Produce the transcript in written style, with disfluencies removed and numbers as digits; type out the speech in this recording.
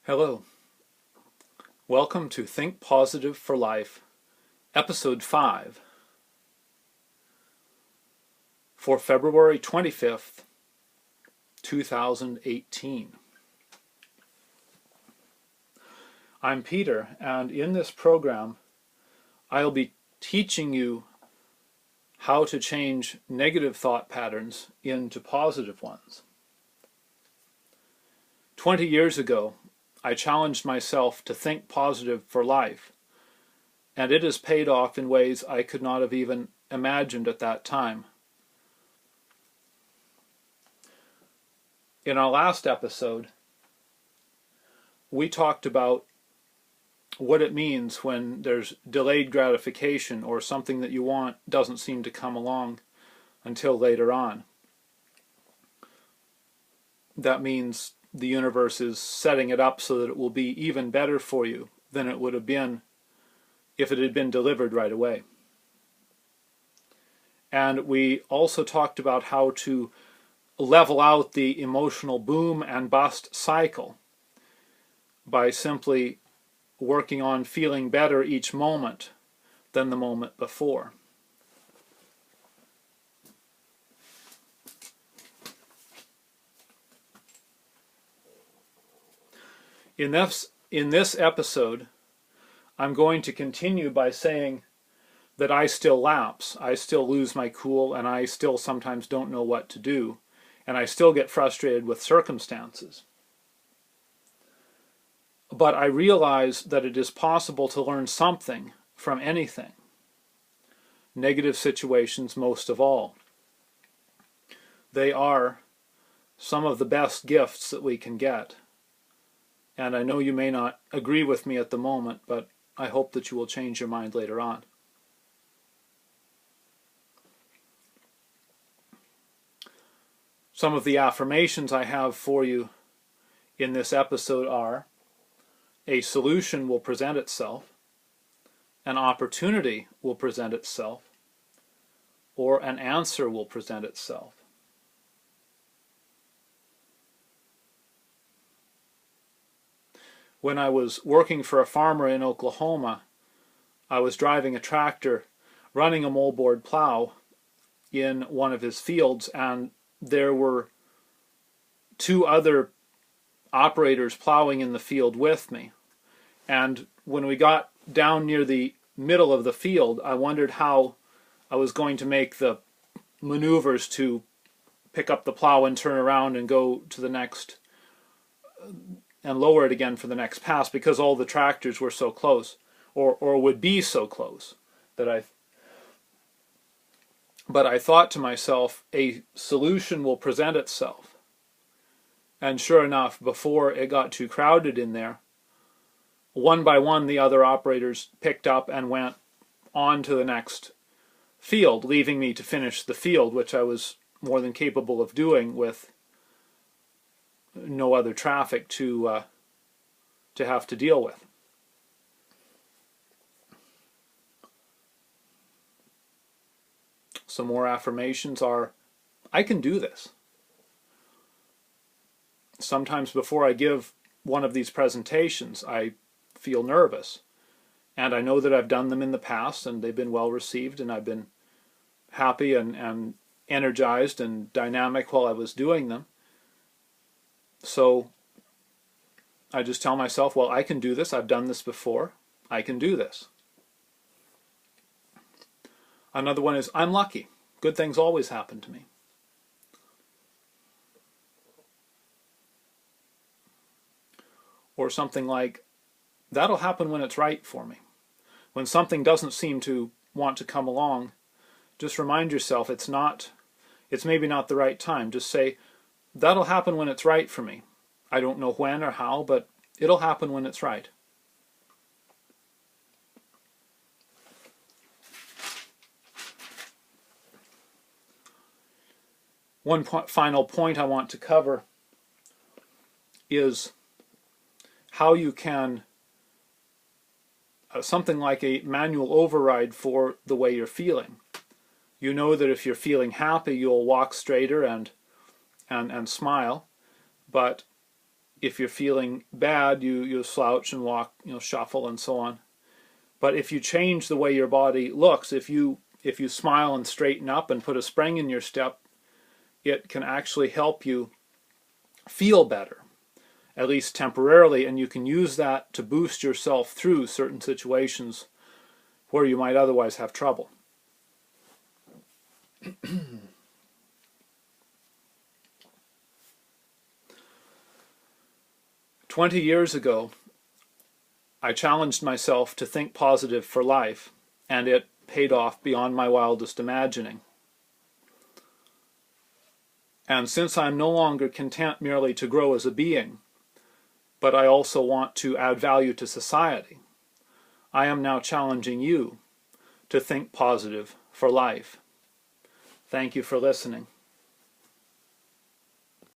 Hello. Welcome to Think Positive for Life, Episode 5, for February 25th, 2018. I'm Peter, and in this program, I'll be teaching you how to change negative thought patterns into positive ones. 20 years ago, I challenged myself to think positive for life, and it has paid off in ways I could not have even imagined at that time. In our last episode, we talked about what it means when there's delayed gratification or something that you want doesn't seem to come along until later on. That means the universe is setting it up so that it will be even better for you than it would have been if it had been delivered right away. And we also talked about how to level out the emotional boom and bust cycle by simply working on feeling better each moment than the moment before. In this episode, I'm going to continue by saying that I still lapse, I still lose my cool, and I still sometimes don't know what to do, and I still get frustrated with circumstances. But I realize that it is possible to learn something from anything, negative situations most of all. They are some of the best gifts that we can get. And I know you may not agree with me at the moment, but I hope that you will change your mind later on. Some of the affirmations I have for you in this episode are: a solution will present itself, an opportunity will present itself, or an answer will present itself. When I was working for a farmer in Oklahoma, I was driving a tractor, running a moldboard plow in one of his fields, and there were two other operators plowing in the field with me. And when we got down near the middle of the field, I wondered how I was going to make the maneuvers to pick up the plow and turn around and go to the next and lower it again for the next pass, because all the tractors were so close, or would be so close, but I thought to myself, a solution will present itself. And sure enough, before it got too crowded in there, one by one the other operators picked up and went on to the next field, leaving me to finish the field, which I was more than capable of doing with no other traffic to have to deal with. Some more affirmations are: I can do this. Sometimes before I give one of these presentations, I feel nervous, and I know that I've done them in the past and they've been well received, and I've been happy and energized and dynamic while I was doing them. So I just tell myself, well, I can do this. I've done this before. I can do this. Another one is, I'm lucky. Good things always happen to me. Or something like, that'll happen when it's right for me. When something doesn't seem to want to come along, just remind yourself it's maybe not the right time. Just say, that'll happen when it's right for me. I don't know when or how, but it'll happen when it's right. One final point I want to cover is how you can something like a manual override for the way you're feeling. You know that if you're feeling happy, you'll walk straighter and smile, but if you're feeling bad, you slouch and walk, shuffle and so on. But if you change the way your body looks, if you smile and straighten up and put a spring in your step, it can actually help you feel better, at least temporarily, and you can use that to boost yourself through certain situations where you might otherwise have trouble. 20 years ago, I challenged myself to think positive for life, and it paid off beyond my wildest imagining. And since I'm no longer content merely to grow as a being, but I also want to add value to society, I am now challenging you to think positive for life. Thank you for listening.